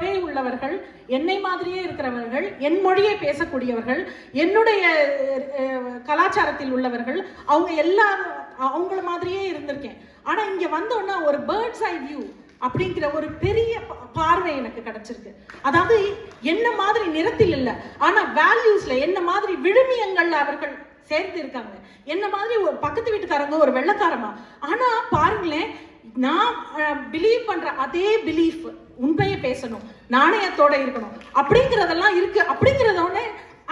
உள்ளவர்கள், என்னை மாதிரியே இருக்கிறவர்கள், என் மொழியை பேசக்கூடியவர்கள், என்னுடைய கலாச்சாரத்தில் உள்ளவர்கள், அவங்க எல்லாரும் அவங்கள மாதிரியே இருந்திருக்கேன். ஆனா இங்க வந்தோன்னா ஒரு பேர்ட்ஸ் ஐ வியூ அப்படிங்கிற ஒரு பெரிய பார்வை எனக்கு கிடைச்சிருக்கு. அதாவது என்ன மாதிரி நிறத்தில் இல்லை, ஆனா வேல்யூஸ்ல என்ன மாதிரி விழுமியங்கள்ல அவர்கள் சேர்த்து இருக்காங்க. என்ன மாதிரி ஒரு பக்கத்து வீட்டுக்காரங்க ஒரு வெள்ளக்காரமா, ஆனா பாருங்களேன், நான் பிலீவ் பண்ற அதே பிலீஃப், உண்மையை பேசணும், நாணயத்தோட இருக்கணும் அப்படிங்கறதெல்லாம் இருக்கு. அப்படிங்கறதோட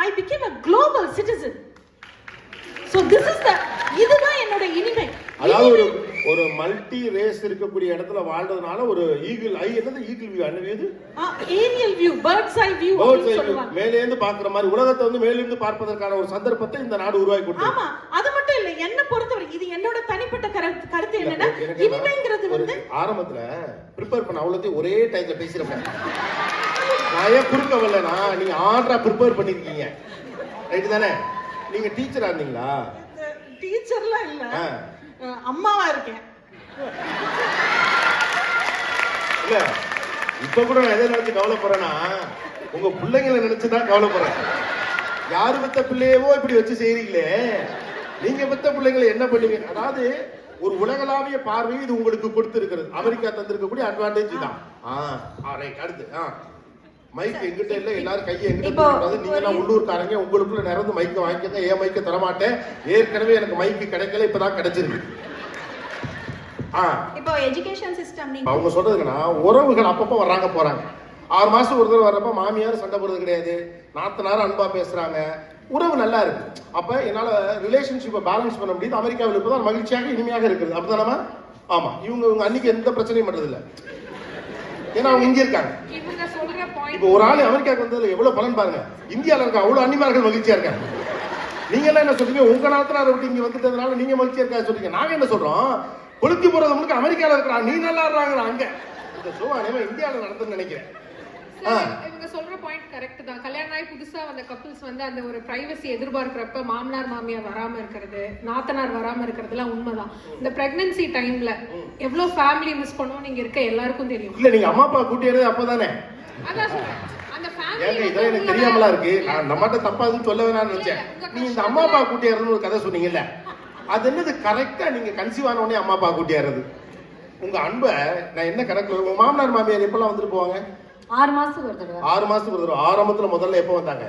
I became a global citizen. So this is the, இதுதான் என்னோட இனிமை. அதாவது ஒரு மல்டி ரேஸ் இருக்கக்கூடிய இடத்துல வாழ்றதுனால ஒரு ஈகிள் ஐ, என்னது ஈகிள் வியூ, என்ன வியூ? ஏரியல் வியூ, பேர்ட்ஸ் ஐ வியூ சொல்லுவாங்க. மேலே இருந்து பார்க்குற மாதிரி, உலகத்தை வந்து மேலே இருந்து பார்ப்பதற்கான ஒரு சந்தர்ப்பத்தை இந்த நாடு உருவாக்கி கொடுத்தது. ஆமா, அது மட்டும் இல்ல, என்ன பொறுத்தவரை இது என்னோட தனிப்பட்ட கருத்து என்னன்னா, இனிமைங்கிறது வந்து ஆரம்பத்துல ப்ரிப்பேர் பண்ண அவ்வளோத்தையும் ஒரே டைம்ல பேசிருப்பேன். நான் ஏன் குறுக்க வரலனா, நீங்க ஆர்டரா ப்ரிப்பேர் பண்ணிருக்கீங்க, ரைட் தானே? நீங்க டீச்சரா இருந்தீங்களா? டீச்சர்லாம் இல்ல, அம்மாவா இருக்கேன். இல்ல, இப்ப கூட நான் எதை நினைச்சு கவலைப்படுறேன்னா, உங்க பிள்ளைங்களை நினைச்சுதான் கவலைப்படுறேன். யாரு பெத்த பிள்ளையவோ இப்படி வச்சு செய்றீங்களே, நீங்க பெத்த பிள்ளைங்களை என்ன பண்ணுவீங்க? அதாவது ஒரு உலகளாவிய பார்வை இது உங்களுக்கு கொடுத்திருக்கிறது. அமெரிக்கா தந்திருக்கக்கூடிய அட்வான்டேஜ் தான். ரைட். அடுத்து மைக் எங்கிட்ட இல்ல, எல்லாரும் கையை எங்கிட்ட. நீங்க எல்லாம் உள்ளூர்காரங்க, உங்களுக்குள்ள நிறந்து மைக்க வாங்கிக்கங்க. ஏன் மைக்க தரமாட்டேன், ஏற்கனவே எனக்கு மைக்கு கிடைக்கல, இப்பதான் கிடைச்சிருக்கு. இப்போ எஜுகேஷன் சிஸ்டம் அவங்க சொல்றது என்னன்னா, உறவுகள் அப்பப்போ வர்றாங்க போறாங்க. 6 மாசம் ஒரு தடவை வர்றப்ப மாமியார் சண்டை போடுறது கிடையாது, நாத்தனார் அன்பா பேசுறாங்க, உறவு நல்லா இருக்கு. அப்ப என்னால ரிலேஷன்ஷிப்பை பேலன்ஸ் பண்ண முடியுது. அமெரிக்காவில் இப்பதான் மகிழ்ச்சியாக இனிமையாக இருக்குது. அப்படிதானமா? ஆமா. இவங்க அன்னைக்கு எந்த பிரச்சனையும் பண்றது இல்ல, ஏன்னா அவங்க இங்க இருக்காங்க. இப்ப ஒரு ஆளு அமெரிக்காவுக்கு வந்ததுல எவ்வளவு பலன் பாருங்க. இந்தியாவில் இருக்க அவ்வளவு அன்னிமார்கள் மகிழ்ச்சியா இருக்காங்க. நீங்க எல்லாம் என்ன சொல்றீங்க, உங்க நாத்தனாரை விட்டு இங்க வந்துட்டதுனால நீங்க மகிழ்ச்சியா இருக்கா சொல்றீங்க. நாங்க என்ன சொல்றோம், கொளுத்தி போறவங்களுக்கு அமெரிக்காவில் இருக்கிறான், நீ நல்லா இருறாங்க அங்க. இந்த ஷோ அனைவரும் இந்தியாவில் நடந்துன்னு நினைக்கிறேன். இவங்க சொல்ற பாயிண்ட் கரெக்ட் தான். கல்யாணம் ஆகி புதுசா வந்த கப்பிள்ஸ் வந்து அந்த ஒரு பிரைவசி எதிர்பார்க்கிறப்ப மாமனார் மாமியார் வராம இருக்கிறது, நாத்தனார் வராம இருக்கிறதுலாம் உண்மைதான். இந்த பிரெக்னன்சி டைம்ல எவ்வளவு ஃபேமிலி மிஸ் பண்ணுவோம் நீங்க இருக்க எல்லாருக்கும் தெரியும். இல்ல, நீங்க அம்மா அப்பா கூட்டியது அப்பதானே? அதான் சொல்றேன், அந்த ஃபேமிலி இதெல்லாம் எனக்கு தெரியாமலா இருக்கு. நான் நம்மகிட்ட தப்பாதுன்னு சொல்ல வேணாம்னு நினைச்சேன். நீங்க இந்த அம்மா அப்பா கூட்டியாருன்னு ஒரு கதை சொன்னீங்கல்ல, அது என்னது கரெக்டா? நீங்க கன்சீவ் ஆன உடனே அம்மா அப்பா கூட்டியாருது. உங்க அன்பை நான் என்ன கணக்கு, உங்க மாமனார் மாமியார் எப்பெல்லாம் வந்துட்டு போவாங்க? 6 மாசத்துக்கு ஒரு தடவை. 6 மாசத்துக்கு ஒரு தடவை. ஆரம்பத்துல முதல்ல எப்ப வந்தாங்க?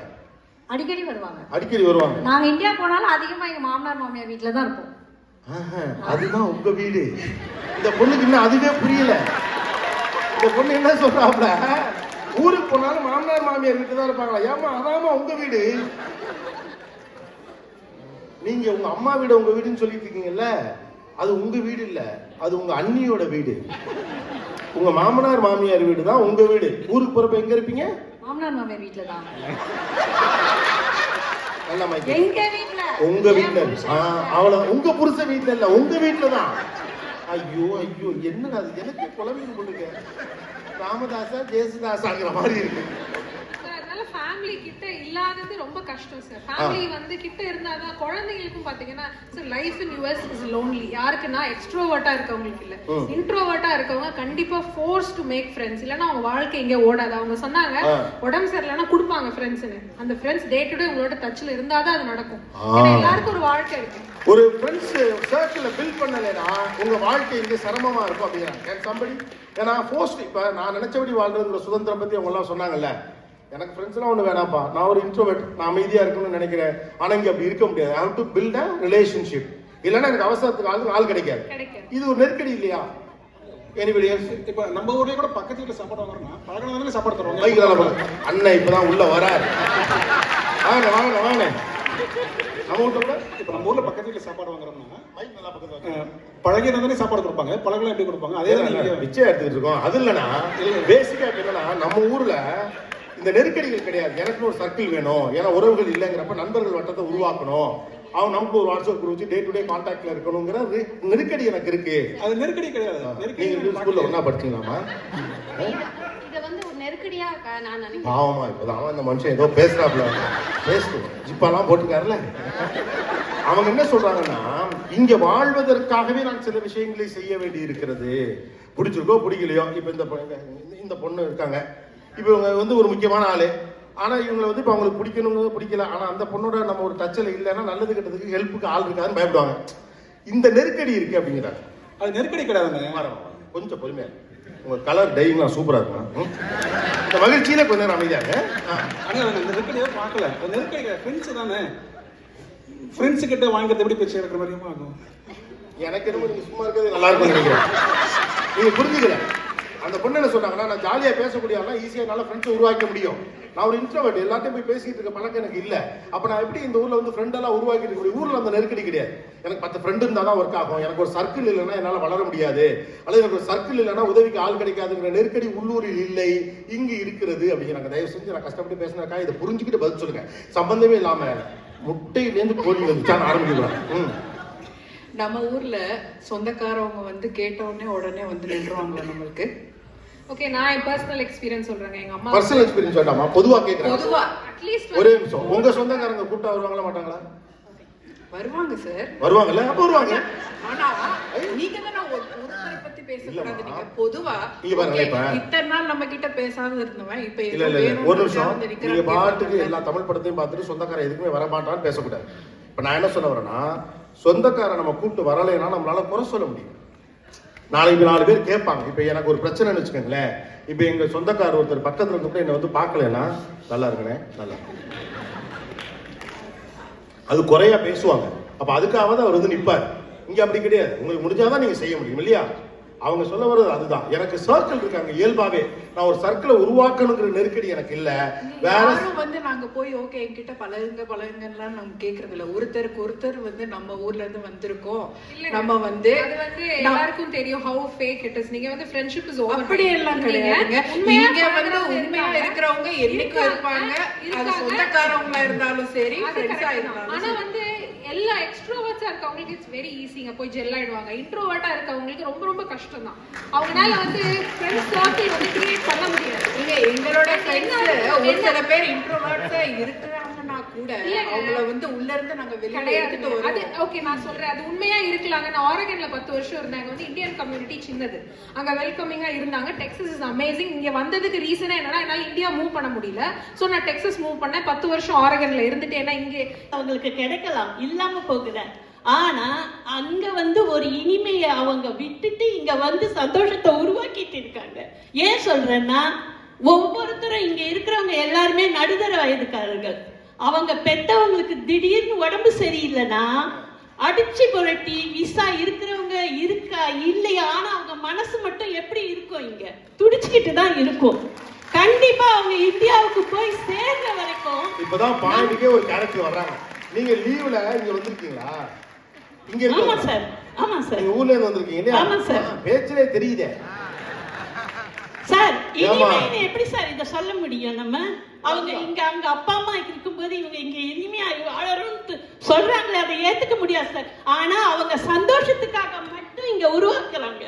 அடிக்கடி வருவாங்க. அடிக்கடி வருவாங்க. நாங்க இந்தியா போனாலும் அதிகமா எங்க மாமனார் மாமியார் வீட்டுல தான் இருப்போம். அதுதான் உங்க வீடு. இந்த பொண்ணுக்கு இன்னும் அதுவே புரியல. இந்த பொண்ணு என்ன சொல்றாப்ல, ஊருக்கு போனாலும் மாமனார் மாமியார் வீட்டுல தான் இருப்பாங்களா? ஏமா அதாமா உங்க வீடு. நீங்க உங்க அம்மா வீடு உங்க வீடுன்னு சொல்லிட்டு இருக்கீங்கல்ல, அது உங்க வீடு இல்ல, அது உங்க அண்ணியோட வீடு. உங்க மாமனார் மாமியார் வீடு தான் உங்க வீடு. ஊருக்கு போறப்ப எங்க இருப்பீங்க? மாமனார் மாமியார் வீட்டுல தான். எங்க வீட்டுல? உங்க வீட்டுல. அவள உங்க புருஷ வீட்டுல இல்ல, உங்க வீட்டுல தான். ஐயோ ஐயோ, என்னடா அது, எனக்கு குழம்பு பண்ணுங்க. ராமதாசா ஜேசுதாசாங்கிற மாதிரி இருக்கு. ஃபேமிலி கிட்ட இல்லாதது ரொம்ப கஷ்டம் சார். ஃபேமிலி வந்து கிட்ட இருந்தாதான் குழந்தைகளுக்கும் பாத்தீங்கன்னா sir, life in US is lonely. யாருக்குன்னா எக்ஸ்ட்ரோவர்ட்டா இருக்கவங்களுக்கு இல்ல, இன்ட்ரோவர்ட்டா இருக்கவங்க கண்டிப்பா ஃபோர்ஸ் டு மேக் ஃப்ரெண்ட்ஸ், இல்லன்னா அவங்க வாழ்க்கை எங்க ஓடாது. அவங்க சொன்னாங்க உடம்பு சரியில்லைன்னா கொடுப்பாங்க ஃப்ரெண்ட்ஸ்னு. அந்த ஃப்ரெண்ட்ஸ் டே டு டே உங்களோட டச்ல இருந்தாதான் அது நடக்கும். ஏன்னா எல்லாருக்கும் ஒரு வாழ்க்கை இருக்கு. ஒரு ஃப்ரெண்ட்ஸ் சர்க்கிள் பில்ட் பண்ணலைன்னா உங்க வாழ்க்கை இங்க சிரமமா இருக்கும் அப்படிங்கிறாங்க சம்படி. ஏன்னா ஃபோர்ஸ், இப்ப நான் நினைச்சபடி வாழ்றதுங்கிற சுதந்திரம் பத்தி அவங்க எல்லாம் சொன்னாங்கல்ல. எனக்கு ஃப்ரெண்ட்ஸ் எல்லாம் ஒண்ணு வேணாப்பா, நான் ஒரு இன்ட்ரோவர்ட், நான் அமைதியா இருக்கணும்னு நினைக்கிறேன். ஆனா இங்க அப்படி இருக்க முடியாது. I have to build a relationship. இல்லன்னா எனக்கு அவசரத்துக்கு ஆள் கிடைக்காது. இது ஒரு நெருக்கடி இல்லையா? Anybody else? இப்ப நம்ம ஊர்லயே கூட பக்கத்து வீட்டுல சாப்பாடு வாங்குறோம்னா பழகினதானே சாப்பாடு தருவாங்க. அண்ணன் இப்பதான் உள்ள வராரு. வாங்க வாங்க வாங்க. நம்ம ஊர்ல கூட இப்ப நம்ம ஊர்ல பக்கத்து வீட்டுல சாப்பாடு வாங்குறோம்னா மைக் நல்லா பக்கத்துல பழகினதானே சாப்பாடு கொடுப்பாங்க. பழகலாம் எப்படி கொடுப்பாங்க? அதே தான் நீங்க பிச்சை எடுத்துக்கிட்டு இருக்கோம். அது இல்லைன்னா பேசிக்கா என்னன்னா, நம்ம ஊர்ல இந்த நெருக்கடிகள் கிடையாது. எனக்கு ஒரு சர்க்கிள் வேணும், ஏன்னா உறவுகள் இல்லைங்கிறப்ப நண்பர்கள் வட்டத்தை உருவாக்கணும். அவங்க நமக்கு ஒரு வாட்ஸ்அப் குரூப் வச்சு டே டு டே கான்டாக்ட்ல இருக்கணுங்கிற நெருக்கடி எனக்கு இருக்கு. அது நெருக்கடி கிடையாது. நீங்க ஸ்கூல்ல ஒண்ணா படிச்சீங்களாமா? இது வந்து ஒரு நெருக்கடியா நான் நினைக்கிறேன். ஆமா, இப்பதான் அந்த மனுஷன் ஏதோ பேசுறாப்ல, பேசணும் ஜிப்பாலாம் போட்டுக்காருல. அவங்க என்ன சொல்றாங்கன்னா, இங்க வாழ்வதற்காகவே நான் சில விஷயங்களை செய்ய வேண்டி இருக்கிறது. பிடிச்சிருக்கோ பிடிக்கலையோ. இப்ப இந்த பொண்ணு இருக்காங்க, இப்போ இவங்க வந்து ஒரு முக்கியமான ஆளு, ஆனா இவங்களை வந்து இப்போ அவங்களுக்கு பிடிக்கணுங்கிறது பிடிக்கல, ஆனா அந்த பொண்ணோட நம்ம ஒரு டச்சில் இல்லைன்னா நல்லது கெட்டதுக்கு ஹெல்ப்புக்கு ஆள் இருக்காதுன்னு பயப்படுவாங்க. இந்த நெருக்கடி இருக்கு அப்படிங்கிறாங்க. அது நெருக்கடி கிடையாதுங்க. கொஞ்சம் பொறுமையா உங்க கலர் டைங்லாம் சூப்பரா இருக்கும். இந்த மகிழ்ச்சியில கொஞ்ச நேரம் அமைதியாங்க. ஆனா அந்த நெருக்கடியே பார்க்கல. அது நெருக்கடி கிடையாது, ஃப்ரெண்ட்ஸ் தானே. ஃப்ரெண்ட்ஸ் கிட்ட வாங்கிறது எப்படி பேச்சு இருக்கிற மாதிரியும் ஆகும். எனக்கு என்னமோ நீங்க சும்மா இருக்கிறது நல்லா இருக்கும்னு நினைக்கிறேன். நீங்க புரிஞ்சுக்கல. அந்த பொண்ணு என்ன சொன்னாங்கன்னா, நான் ஜாலியா பேசக்கூடிய ஆளா ஈஸியா நல்ல ஃப்ரெண்ட்ஸ் உருவாக்க முடியும். நான் ஒரு இன்ட்ரோவர்ட், எல்லாத்தையும் போய் பேசிட்டு இருக்க பழக்கம் எனக்கு இல்ல. அப்ப நான் எப்படி இந்த ஊர்ல வந்து ஃப்ரெண்ட் எல்லாம் உருவாக்கிட்டு இருக்க? ஊர்ல அந்த நெருக்கடி கிடையாது. எனக்கு 10 ஃப்ரெண்ட் இருந்தா தான் ஒர்க் ஆகும். எனக்கு ஒரு சர்க்கிள் இல்லைன்னா என்னால வளர முடியாது, அல்லது எனக்கு ஒரு சர்க்கிள் இல்லைன்னா உதவிக்கு ஆள் கிடைக்காதுங்கிற நெருக்கடி உள்ளூரில் இல்லை, இங்கு இருக்கிறது அப்படிங்கிறாங்க. தயவு செஞ்சு நான் கஷ்டப்பட்டு பேசினாக்கா இதை புரிஞ்சுக்கிட்டு பதில் சொல்லுங்க. சம்பந்தமே இல்லாம முட்டையிலேருந்து கோழி வந்துச்சான்னு ஆரம்பிக்கலாம். நம்ம ஊர்ல சொந்தக்காரவங்க வந்து கேட்டவுடனே உடனே வந்து நின்றுவாங்களா நம்மளுக்கு? ஓகே, நான் என் பர்சனல் எக்ஸ்பீரியன்ஸ் சொல்றேங்க. எங்க அம்மா பர்சனல் எக்ஸ்பீரியன்ஸ் வேண்டாமா, பொதுவா கேக்குறேன். பொதுவா அட்லீஸ்ட் ஒரே நிமிஷம், உங்க சொந்தக்காரங்க கூட்டா வருவாங்களா மாட்டாங்களா? வருவாங்க சார். வருவாங்கல்ல, அப்ப வருவாங்க. ஆனா நீங்க தான ஒருத்தரை பத்தி பேசக்கூடாது. நீங்க பொதுவா இங்க பாருங்க, இப்ப இத்தனை நாள் நம்ம கிட்ட பேசாம இருந்தவன் இப்ப இல்ல இல்ல இல்ல ஒரு நிமிஷம், நீங்க பாட்டுக்கு எல்லா தமிழ் படத்தையும் பார்த்துட்டு சொந்தக்காரன் எதுக்குமே வர மாட்டான்னு பேசக்கூடாது. இப்ப நான் என்ன சொல்ல வரேன்னா, சொந்தக்காரன் நம்ம கூப்பிட்டு வரலைன்னா நம்மளால குறை சொல்ல முடியும். நாளைக்கு 4 பேர் கேட்பாங்க. இப்ப எனக்கு ஒரு பிரச்சனைன்னு வச்சுக்கோங்களேன். இப்ப எங்க சொந்தக்காரர் ஒருத்தர் பக்கத்துல இருந்து கூட என்ன வந்து பார்க்கலன்னா, நல்லா இருக்குனே, நல்லா அது குறையா பேசுவாங்க. அப்ப அதுக்காக அவர் வந்து நிப்பாரு. இங்க அப்படி கிடையாது. உங்களுக்கு முடிஞ்சாதான் நீங்க செய்ய முடியும் இல்லையா? அவங்க சொல்ல வர்றது அதுதான். எனக்கு சர்க்கிள் இருக்காங்க இயல்பாவே. நான் ஒரு சர்க்கிளை உருவாக்கணுங்கிற நெருக்கடி எனக்கு இல்ல. வேற வந்து நாங்க போய் ஓகே என்கிட்ட பழகுங்கலாம் நம்ம கேக்குறது இல்ல. ஒருத்தருக்கு ஒருத்தர் வந்து நம்ம ஊர்ல இருந்து வந்திருக்கோம், நம்ம வந்து அது வந்து எல்லாருக்கும் தெரியும் how fake it is. நீங்க வந்து friendship is over. அப்படி எல்லாம் கிடையாதுங்க. நீங்க வந்து உண்மையா இருக்கிறவங்க என்னைக்கும் இருப்பாங்க. அது சொந்தக்காரவங்களா இருந்தாலும் சரி, ஃப்ரெண்ட்ஸா இருந்தாலும். ஆனா வந்து எல்லா எக்ஸ்ட்ரோவர்ட்ஸா இருக்கவங்களுக்கு இட்ஸ் வெரி ஈஸிங்க, போய் ஜெல் ஆயிடுவாங்க. இன்ட்ரோவர்ட்டா இருக்கவங்களுக்கு ரொம்ப ரொம்ப கஷ்டம் தான். அவங்களால வந்து ஃப்ரெண்ட்ஸ் சர்க்கிள் வந்து கிரியேட் பண்ண முடியாது. நீங்க எங்களோட ஃப்ரெண்ட்ஸ் ஒரு சில பேர் இன்ட்ரோவர்ட்ஸா இருக்கிறாங்கன்னா கூட அவங்கள வந்து உள்ள இருந்து நாங்க வெளியில எடுத்துட்டு வரோம். அது ஓகே, நான் சொல்றேன் அது உண்மையா இருக்கலாங்க. நான் ஆரெகன்ல 10 வருஷம் இருந்தாங்க. வந்து இந்தியன் கம்யூனிட்டி சின்னது, அங்க வெல்கமிங்கா இருந்தாங்க. Texas is amazing. இங்க வந்ததுக்கு ரீசனே என்னன்னா, என்னால இந்தியா மூவ் பண்ண முடியல. சோ நான் டெக்ஸஸ் மூவ் பண்ணேன். 10 வருஷம் ஆரெகன்ல இருந்துட்டு ஏன்னா இங்கே அவங்களுக்கு கிடைக்கலாம், இல்லாம போகுது. ஆனா அங்க வந்து ஒரு இனிமையை அவங்க விட்டுட்டு இங்க வந்து சந்தோஷத்தை உருவாக்கிட்டு இருக்காங்க. ஏன் சொல்றேன்னா, ஒவ்வொருத்தரும் இங்க இருக்கிறவங்க எல்லாருமே நடுத்தர வயதுக்காரர்கள். அவங்க பெத்தவங்களுக்கு திடீர்னு உடம்பு சரியில்லைன்னா அடிச்சு புரட்டி விசா இருக்கிறவங்க இருக்கா இல்லையா, ஆனா அவங்க மனசு மட்டும் எப்படி இருக்கும், இங்க துடிச்சுக்கிட்டு தான் இருக்கும். கண்டிப்பா அவங்க இந்தியாவுக்கு போய் சேர்ற வரைக்கும். இப்பதான் பாயிண்ட்க்கே ஒரு கேரக்டர் வர்றாங்க. நீங்க லீவ்ல இங்க வந்திருக்கீங்களா? இங்க ஆமா சார், ஆமா சார். நீங்க ஊர்ல இருந்து வந்திருக்கீங்க இல்லையா? ஆமா சார். பேச்சிலே தெரியுதே சார். இனிமைன்னு எப்படி சார் இத சொல்ல முடியும் நம்ம? அவங்க இங்க அவங்க அப்பா அம்மா இருக்கும்போது இவங்க இங்க இனிமையா வாழறோம்னு சொல்றாங்களே, அதை ஏத்துக்க முடியாது சார். ஆனா அவங்க சந்தோஷத்துக்காக மட்டும் இங்க உருவாக்குறாங்க.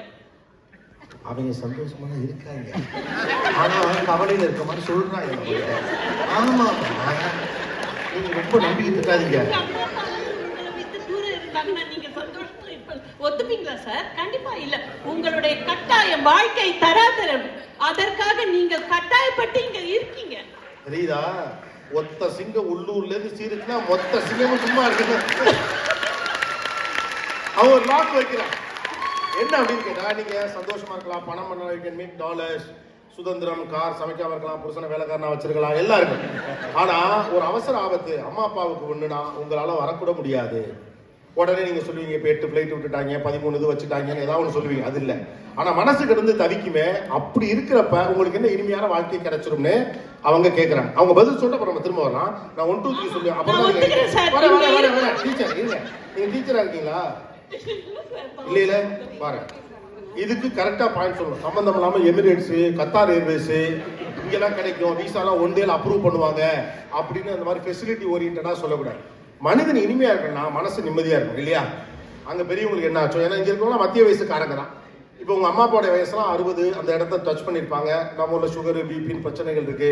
அவங்க சந்தோஷமா இருக்காங்க, ஆனா கவலையில இருக்க மாதிரி சொல்றாங்க. ஆமா, நீங்க ரொம்ப நம்பிக்கிட்டு இருக்காதீங்க. நீங்க சந்தோஷமா ஒத்துப்பீங்களா சார்? கண்டிப்பா இல்ல. உங்களுடைய கட்டாயம் வாழ்க்கை தராதரம், அதற்காக நீங்க கட்டாயப்பட்டு இங்க இருக்கீங்க. தெரியுதா? ஒத்த சிங்கம் உள்ளூர்ல இருந்து சீருக்குன்னா மொத்த சிங்கமும் சும்மா இருக்கு. அவன் ஒரு லாக் வைக்கிறான். என்ன அப்படின்னு கேட்டா, நீங்க சந்தோஷமா இருக்கலாம், பணம் பண்ணலாம், யூ கேன் மேக் டாலர்ஸ், சுதந்திரம், கார், சமைக்காம இருக்கலாம், புருஷனை வேலைக்காரனா வச்சிருக்கலாம், எல்லாம் இருக்கும். ஆனா ஒரு அவசர ஆபத்து அம்மா அப்பாவுக்கு ஒண்ணுனா உங்களால வரக்கூட முடியாது. உடனே நீங்க சொல்லுவீங்க, இப்ப 8 பிளைட் விட்டுட்டாங்க, 13 இது வச்சுட்டாங்கன்னு ஏதாவது ஒன்று சொல்லுவீங்க. அது இல்லை. ஆனா மனசு கிடந்து தவிக்குமே. அப்படி இருக்கிறப்ப உங்களுக்கு என்ன இனிமையான வாழ்க்கை கிடைச்சிரும்னு அவங்க கேட்கறாங்க. அவங்க பதில் சொல்ல நம்ம திரும்ப வரலாம். நான் 1 2 3 சொல்லுவேன். அப்ப டீச்சர் இருங்க, நீங்க டீச்சரா இருக்கீங்களா? இல்ல இல்ல பாரு, இதுக்கு கரெக்டா பாயிண்ட் சொல்லணும். சம்பந்தம் இல்லாம எமிரேட்ஸ், கத்தார் ஏர்வேஸ் இங்கெல்லாம் கிடைக்கும், விசாலாம் 1 டேல அப்ரூவ் பண்ணுவாங்க அப்படின்னு அந்த மாதிரி ஃபெசிலிட்டி ஓரியன்டா சொல்லக்கூடாது. மனிதன் இனிமையா இருக்கணும்னா மனசு நிம்மதியா இருக்கும் இல்லையா? அங்க பெரியவங்களுக்கு என்ன ஆச்சோ, ஏன்னா இங்க இருக்கவங்க மத்திய வயசுக்காரங்க தான். இப்போ உங்க அம்மா அப்பாவோட வயசுலாம் 60 அந்த இடத்த டச் பண்ணிருப்பாங்க. நம்ம ஊர்ல சுகர், பிபின்னு பிரச்சனைகள் இருக்கு.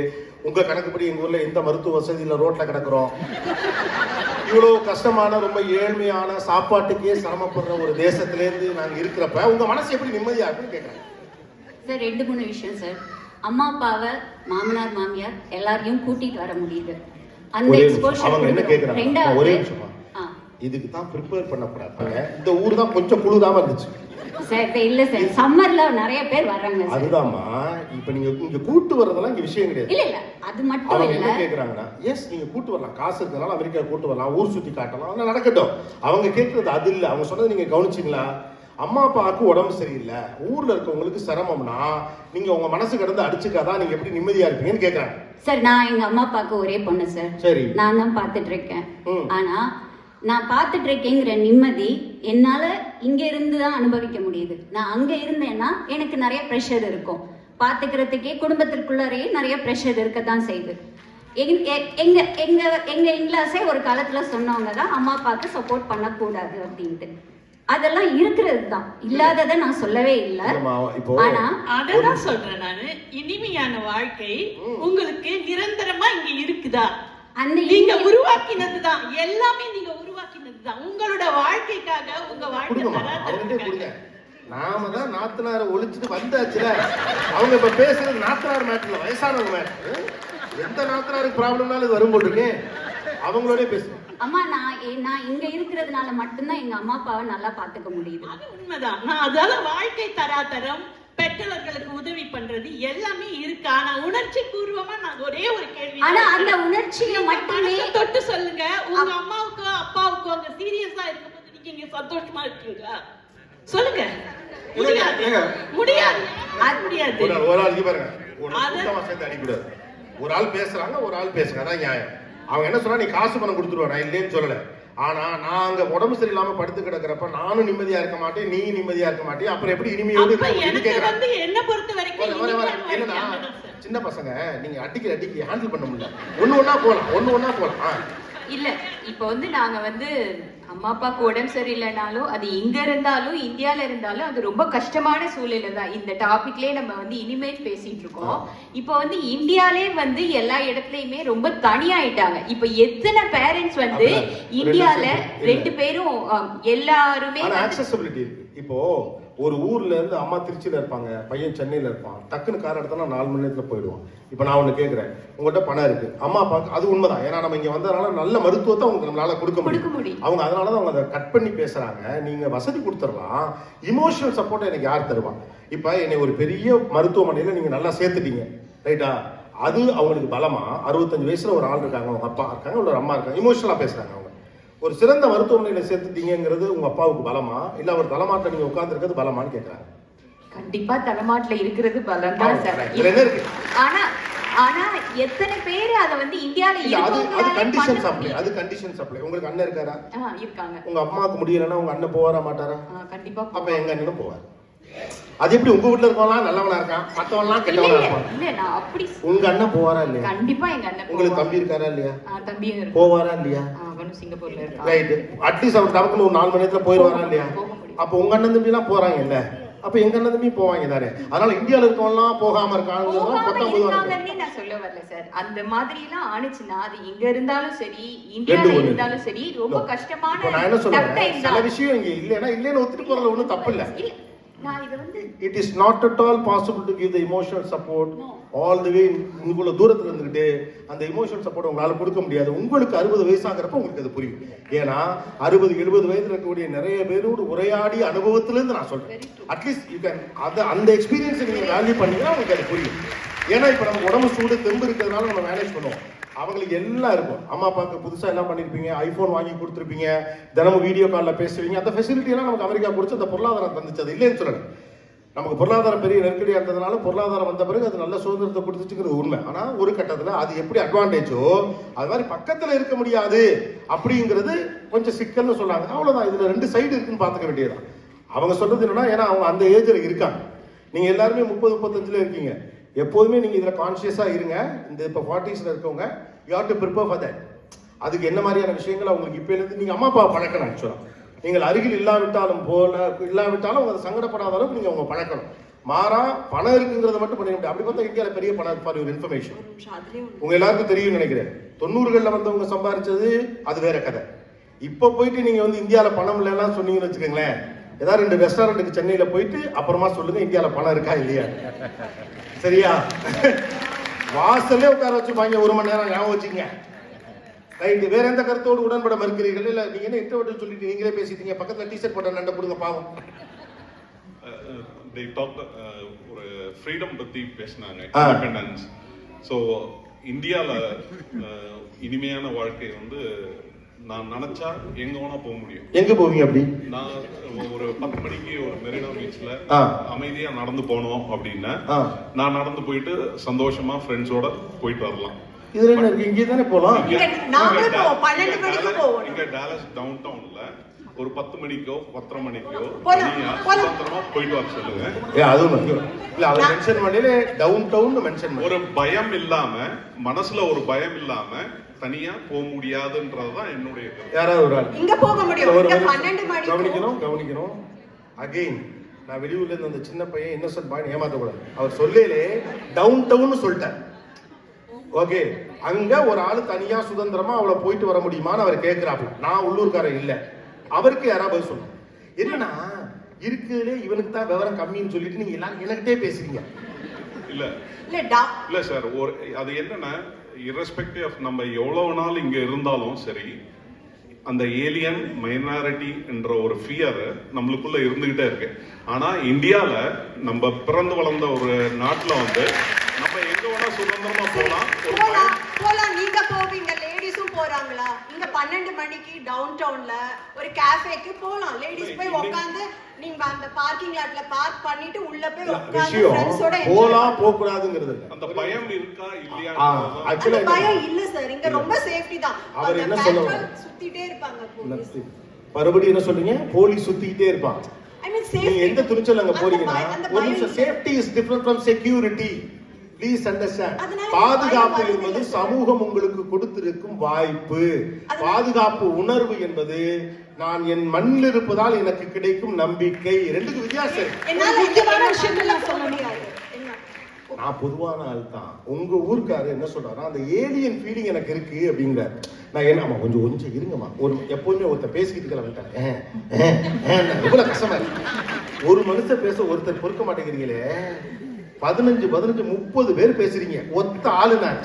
உங்க கணக்குப்படி எங்க ஊர்ல எந்த மருத்துவ வசதியில ரோட்ல கிடக்குறோம். இவ்வளவு கஷ்டமான ரொம்ப ஏழ்மையான சாப்பாட்டுக்கே சிரமப்படுற ஒரு தேசத்துல இருந்து நாங்க இருக்கிறப்ப உங்க மனசு எப்படி நிம்மதியா இருக்குன்னு கேட்கறேன் சார். 2 3 விஷயம் சார். அம்மா அப்பாவை மாமனார் மாமியார் எல்லாரையும் கூட்டிட்டு வர முடியுது. அந்த அவங்க எக்ஸ்போஷர் என்ன கேக்குறாங்க, ரெண்டாவது ஒரே நிமிஷமா, இதுக்கு தான் ப்ரிப்பேர் பண்ணக்கூடாது. இந்த ஊர் தான் கொஞ்சம் குளிராம இருந்துச்சு சார். இல்ல சார், சம்மர்ல நிறைய பேர் வர்றாங்க சார். அதுதான்மா, இப்ப நீங்க இங்க கூட்டு வர்றதெல்லாம் இங்க விஷயம் கிடையாது. இல்ல இல்ல, அது மட்டும் அவங்க இல்ல. என்ன கேக்குறாங்கன்னா, எஸ் நீங்க கூட்டு வரலாம், காசு இருக்கனால அமெரிக்கா கூட்டு வரலாம், ஊர் சுத்தி காட்டலாம், அதெல்லாம் நடக்கட்டும். அவங்க கேட்கறது அது இல்ல. அவங்க சொன்னது நீங்க கவனிச்சீங்களா? அம்மா அப்பாவுக்கு உடம்பு சரியில்லை, ஊர்ல இருக்கவங்களுக்கு சிரமம்னா நீங்க உங்க மனசு கடந்து அடிச்சுக்காதான் நீங்க எப்படி நிம்மதியா இருப்பீங்கன்னு கேக்குறாங்க. சார், நான் எங்க அம்மா அப்பாவுக்கு ஒரே பொண்ணு சார். சரி, நான் தான் பாத்துட்டு இருக்கேன். ஆனா நான் பாத்துட்டு இருக்கேங்கிற நிம்மதி என்னால இங்க இருந்து தான் அனுபவிக்க முடியுது. நான் அங்க இருந்தேன்னா எனக்கு நிறைய ப்ரெஷர் இருக்கும். பாத்துக்கிறதுக்கே குடும்பத்திற்குள்ளாரையே நிறைய ப்ரெஷர் இருக்கத்தான் செய்யுது. எங்க எங்க எங்க எங்க இன்லாஸே ஒரு காலத்துல சொன்னவங்க தான் அம்மா அப்பாவுக்கு சப்போர்ட் பண்ணக்கூடாது அப்படின்ட்டு. அதெல்லாம் இருக்கிறது தான், இல்லாததை நான் சொல்லவே இல்லை. ஆனா அததான் சொல்றேன் நானு, இனிமையான வாழ்க்கை உங்களுக்கு நிரந்தரமா இங்க இருக்குதா? நீங்க உருவாக்கினதுதான், எல்லாமே நீங்க உருவாக்கினதுதான். உங்களோட வாழ்க்கைக்காக உங்க வாழ்க்கை நாம தான் நாத்தனார ஒழிச்சுட்டு வந்தாச்சுல. அவங்க இப்ப பேசுறது நாத்தனார் மேட்டர்ல, வயசானவங்க மேட்டர். எந்த நாத்தனாருக்கு ப்ராப்ளம்னாலும் வரும் போட்டுருக்கேன், அவங்களோட பேசுறேன். அம்மா, நான் இங்க இருக்கிறதுனால மட்டும்தான் எங்க அம்மா அப்பாவை நல்லா பாத்துக்க முடியுது. அது உண்மைதான். நான் அதால வாழ்க்கை தராதரம், பெற்றவர்களுக்கு உதவி பண்றது எல்லாமே இருக்கு. ஆனா உணர்ச்சி பூர்வமா நான் ஒரே ஒரு கேள்வி, ஆனா அந்த உணர்ச்சியை மட்டுமே தொட்டு சொல்லுங்க. உங்க அம்மாவுக்கோ அப்பாவுக்கோ அங்க சீரியஸா இருக்கும்போது நீங்க இங்க சந்தோஷமா இருக்கீங்களா? சொல்லுங்க. முடியாது, முடியாது, அது முடியாது. ஒரு ஆள் பாருங்க, அடிக்கூடாது. ஒரு ஆள் பேசுறாங்க, ஒரு ஆள் பேசுறாங்க, அதான் நியாயம். அவங்க என்ன சொன்னா, நீ காசு பணம் கொடுத்துருவா, நான் இல்லைன்னு சொல்லல. ஆனா நான் அங்க உடம்பு சரியில்லாம படுத்து கிடக்கிறப்ப நானும் நிம்மதியா இருக்க மாட்டேன், நீ நிம்மதியா இருக்க மாட்டேன். அப்புறம் எப்படி இனிமையோடு என்ன பொறுத்த வரைக்கும் என்னன்னா, சின்ன பசங்க நீங்க அடிக்கி ஹேண்டில் பண்ண முடியல. ஒண்ணு ஒண்ணா போலாம். இல்ல, இப்ப வந்து நாங்க வந்து அம்மா அப்பாவுக்கு உடம்பு சரியில்லைனாலும் அது இங்க இருந்தாலும் இந்தியால இருந்தாலும் அது ரொம்ப கஷ்டமான சூழ்நிலை தான். இந்த டாபிக்லயே நம்ம வந்து இனிமேல் பேசிட்டு இருக்கோம். இப்ப வந்து இந்தியாலே வந்து எல்லா இடத்துலயுமே ரொம்ப தனியாயிட்டாங்க. இப்ப எத்தனை பேரண்ட்ஸ் வந்து இந்தியால 2 பேரும் எல்லாருமே ஆக்சஸிபிலிட்டி இருக்கு. இப்போ ஒரு ஊர்ல இருந்து அம்மா திருச்சியில இருப்பாங்க, பையன் சென்னையில இருப்பான், டக்குன்னு கார் எடுத்தா 4 மணி நேரத்துல போயிடுவான். இப்ப நான் ஒண்ணு கேக்குறேன், உங்கள்கிட்ட பணம் இருக்கு, அம்மா அப்பாவுக்கு அது உண்மைதான். ஏன்னா நம்ம இங்க வந்ததுனால நல்ல மருத்துவத்தை அவங்க நம்மளால கொடுக்க முடியும். அவங்க அதனாலதான் அவங்க அதை கட் பண்ணி பேசுறாங்க. நீங்க வசதி கொடுத்துடலாம், இமோஷனல் சப்போர்ட் எனக்கு யார் தருவான்? இப்ப என்னை ஒரு பெரிய மருத்துவமனையில நீங்க நல்லா சேர்த்துட்டீங்க, ரைட்டா? அது அவங்களுக்கு பலமா? 65 வயசுல ஒரு ஆள் இருக்காங்க, அவங்க அப்பா இருக்காங்க, ஒரு அம்மா இருக்காங்க, இமோஷனலா பேசுறாங்க. அவங்க ஒரு சிறந்த மருத்துவமனையில சேர்த்துட்டீங்கிறது உங்க அப்பாவுக்கு பலமா, இல்ல அவர் தலைமாட்டில் நீங்க உட்கார்ந்து இருக்கிறது பலமான்னு கேட்கறாங்க. கண்டிப்பா தலைமாட்டுல இருக்கிறது பலம் தான் சார். ஆனா ஆனா எத்தனை பேர் அத வந்து இந்தியால அது கண்டிஷன் சப்ளை, அது கண்டிஷன் சப்ளை. உங்களுக்கு அண்ணன் இருக்காரா? இருக்காங்க. உங்க அம்மாவுக்கு முடியலன்னா உங்க அண்ணன் போவாரா மாட்டாரா? கண்டிப்பா. அப்ப எங்க அண்ணனும் போவார். அது எப்படி உங்க வீட்டுல இருக்கவங்களாம் நல்லவனா இருக்கான், மத்தவங்களாம் கெட்டவனா இருப்பான்? இல்ல, நான் அப்படி. உங்க அண்ணன் போவாரா இல்லையா? கண்டிப்பா எங்க அண்ணன். உங்களுக்கு தம்பி இருக்காரா இல்லையா? தம்பியும் இருக்கு. போவாரா இல்லையா? அவனும் சிங்கப்பூர்ல இருக்கான். ரைட். அட்லீஸ்ட் அவர் டபக்குன்னு ஒரு 4 மணி நேரத்துல போயிடுவாரா இல்லையா? அப்ப உங்க அண்ணன் தம்பி எல்லாம் போறாங்க இல்ல, அப்ப எங்க அண்ணன் தம்பி போவாங்க தானே. அதனால இந்தியால இருக்கவங்கலாம் போகாம இருக்காங்க நான் சொல்ல வரல சார். அந்த மாதிரி எல்லாம் ஆனிச்சுன்னா அது இங்க இருந்தாலும் சரி இந்தியால இருந்தாலும் சரி ரொம்ப கஷ்டமான. நான் என்ன சொல்றேன், சில விஷயம் இங்க இல்லைன்னா இல்லைன்னு ஒத்துட்டு போறதுல ஒண்ணும் தப்பு இல்ல. It is not at all possible to give the emotional support all the way. உங்களோட தூரத்துல இருந்துகிட்டு அந்த இமோஷனல் சப்போர்ட் உங்களால கொடுக்க முடியாது. உங்களுக்கு 60 வயசாகிறப்ப உங்களுக்கு அது புரியும். ஏன்னா 60-70 வயதுல இருக்கக்கூடிய நிறைய பேரோடு உரையாடி அனுபவத்திலிருந்து நான் சொல்றேன். அட்லீஸ்ட் யூ கேன் அந்த எக்ஸ்பீரியன்ஸை நீங்க வேல்யூ பண்ணீங்கன்னா உங்களுக்கு அது புரியும். ஏன்னா இப்ப நம்ம உடம்பு சூடு தெம்பு இருக்கிறதுனால நம்ம மேனேஜ் பண்ணுவோம். அவங்களுக்கு எல்லாம் இருக்கும். அம்மா அப்பாவுக்கு புதுசா என்ன பண்ணிருப்பீங்க, ஐபோன் வாங்கி கொடுத்துருப்பீங்க, தினமும் வீடியோ கால்ல பேசுவீங்க. அந்த ஃபெசிலிட்டி எல்லாம் நமக்கு அமெரிக்கா கொடுத்து அந்த பொருளாதாரம் தந்துச்சு. அது இல்லைன்னு சொல்லல. நமக்கு பொருளாதாரம் பெரிய நெருக்கடியா இருந்ததுனால பொருளாதாரம் வந்த பிறகு அது நல்ல சுதந்திரத்தை கொடுத்துச்சுங்கிறது உண்மை. ஆனா ஒரு கட்டத்துல அது எப்படி அட்வான்டேஜோ அது மாதிரி பக்கத்துல இருக்க முடியாது அப்படிங்கிறது கொஞ்சம் சிக்கல்னு சொன்னாங்க. அவ்வளவுதான். இதுல 2 சைடு இருக்குன்னு பாத்துக்க வேண்டியதுதான். அவங்க சொல்றது என்னன்னா, ஏன்னா அவங்க அந்த ஏஜ்ல இருக்காங்க. நீங்க எல்லாருமே 30-35 இருக்கீங்க. எப்போதுமே நீங்க இதுல கான்சியஸா இருங்க. இந்த இப்ப 40ஸ்ல இருக்கவங்க you have to prepare for that. அதுக்கு என்ன மாதிரியான விஷயங்கள் அவங்களுக்கு இப்ப இருந்து நீங்க அம்மா அப்பா பழக்கணும். ஆக்சுவலா நீங்கள் அருகில் இல்லாவிட்டாலும் அவங்க சங்கடப்படாத அளவுக்கு நீங்க அவங்க பழக்கணும். மாறா பணம் இருக்குங்கிறத மட்டும் பண்ணிட முடியும். அப்படி பார்த்தா இந்தியாவில் பெரிய பணம் ஃபார் யுவர் இன்ஃபர்மேஷன் உங்க எல்லாருக்கும் தெரியும் நினைக்கிறேன். 90களில் வந்தவங்க சம்பாதிச்சது அது வேற கதை. இப்ப போயிட்டு நீங்க வந்து இந்தியாவில பணம் இல்லைன்னா சொன்னீங்கன்னு வச்சுக்கோங்களேன், ஏதாவது 2 ரெஸ்டாரண்ட்டுக்கு சென்னையில போயிட்டு அப்புறமா சொல்லுங்க இந்தியாவில பணம் இருக்கா இல்லையா. சரியா? வாசல்லே உட்கார வச்சுப்பாங்க 1 மணி நேரம், ஞாபகம் வச்சுங்க. ரைட்டு, வேற எந்த கருத்தோடு உடன்பட மறுக்கிறீர்கள்? இல்ல நீங்க என்ன இன்ட்ரோவர்ட் சொல்லிட்டு நீங்களே பேசிட்டீங்க, பக்கத்துல டீஷர்ட் போட்ட நண்ட போடுங்க பாவம். they talked ஒரு ஃப்ரீடம் பத்தி பேசினாங்க, இண்டிபெண்டன்ஸ். ஸோ இந்தியால இனிமையான வாழ்க்கை வந்து நான் நினைச்சா எங்க வேணா போக முடியும். எங்க போவீங்க அப்படி? நான் ஒரு 10 மணிக்கு ஒரு மெரினா பீச்ல அமைதியா நடந்து போனோம் அப்படின்னா நான் நடந்து போயிட்டு சந்தோஷமா ஃப்ரெண்ட்ஸோட போயிட்டு வரலாம். இதுல என்ன இருக்கு? இங்கே தானே போலாம். இங்க டாலஸ் டவுன் டவுன்ல ஒரு 10 மணிக்கோ 10:30 மணிக்கோ சுதந்திரமா போயிட்டு வர சொல்லுங்க. அதுவும் இல்ல, அவர் மென்ஷன் பண்ணல டவுன் டவுன் மென்ஷன் பண்ணி. ஒரு பயம் இல்லாம, மனசுல ஒரு பயம் இல்லாம தனியா போக முடியாதுன்றதுதான் என்னுடைய கருத்து. யாராவது ஒரு ஆள் இங்க போக முடியும். இங்க 12 மணி கவனிக்கணும். அகைன், நான் வெளியூர்ல இருந்து அந்த சின்ன பையன் இன்னசென்ட் பாய் ஏமாத்த கூடாது. அவர் சொல்லலே டவுன் டவுன் சொல்லிட்டார். ஓகே, அங்க ஒரு ஆளு தனியா சுதந்திரமா அவளை போயிட்டு வர முடியுமான்னு அவர் கேட்கிறாரு. நான் உள்ளூர்காரன் இல்ல, அவருக்கு யாராவது சொல்லணும். என்னன்னா இருக்குதுலே இவனுக்கு தான் விவரம் கம்மின்னு சொல்லிட்டு நீங்க எல்லாம் எனக்கிட்டே பேசுறீங்க. இல்ல சார், ஒரு அது என்னன்னா irrespective of நம்ம எவ்வளவு நாள் இங்க இருந்தாலும் சரி, அந்த ஏலியன் மைனாரிட்டி என்ற ஒரு ஃபியர் நம்மளுக்குள்ள இருந்துகிட்டே இருக்கு. ஆனா இந்தியால நம்ம பிறந்து வளர்ந்த ஒரு நாட்டுல வந்து நம்ம எங்க வேணா சுதந்திரமா போலாம். நீங்க போவீங்க, லேடிஸும் போறாங்களா? இங்க 12 மணிக்கு டவுன் டவுன்ல ஒரு கேஃபேக்கு போலாம். லேடிஸ் போய் உட்கார்ந்து நீங்க அந்த பார்க்கிங் லாட்ல பார்க் பண்ணிட்டு உள்ள போய் உட்கார்ந்து ஃப்ரெண்ட்ஸோட போலாம் போக கூடாதுங்கிறது அந்த பயம் இருக்கா இல்லையா? ஆக்சுவலா பயம் இல்ல சார், இங்க ரொம்ப சேஃப்டி தான். அவர் என்ன சொல்லுவாங்க, சுத்திட்டே இருப்பாங்க போலீஸ். மறுபடியும் என்ன சொல்றீங்க? போலீஸ் சுத்திட்டே இருப்பாங்க. ஐ மீன் நீங்க எந்த துணிச்சல் அங்க போறீங்கன்னா, ஒரு நிமிஷம், safety is different from security. Please understand. பாதுகாப்பு என்பது சமூகம் உங்களுக்கு கொடுத்திருக்கும் வாய்ப்பு. பாதுகாப்பு உணர்வு என்பது நான் என் மண்ணில் இருப்பதால் எனக்கு கிடைக்கும் நம்பிக்கை. ரெண்டுக்கு வித்தியாசம். நான் பொதுவான ஆள் தான். உங்க ஊருக்காரு என்ன சொல்றாரு, அந்த ஏலியன் ஃபீலிங் எனக்கு இருக்கு அப்படிங்கிற. நான் என்ன கொஞ்சம் இருங்கம்மா, ஒரு எப்பவுமே ஒருத்தர் பேசிக்கிட்டு கிளம்பிட்டேன், எவ்வளவு கஷ்டமா இருக்கு. ஒரு மனுஷன் பேச ஒருத்தர் பொறுக்க மாட்டேங்கிறீங்களே. 15 30 பேர் பேசுறீங்க, ஒத்த ஆளு நான்.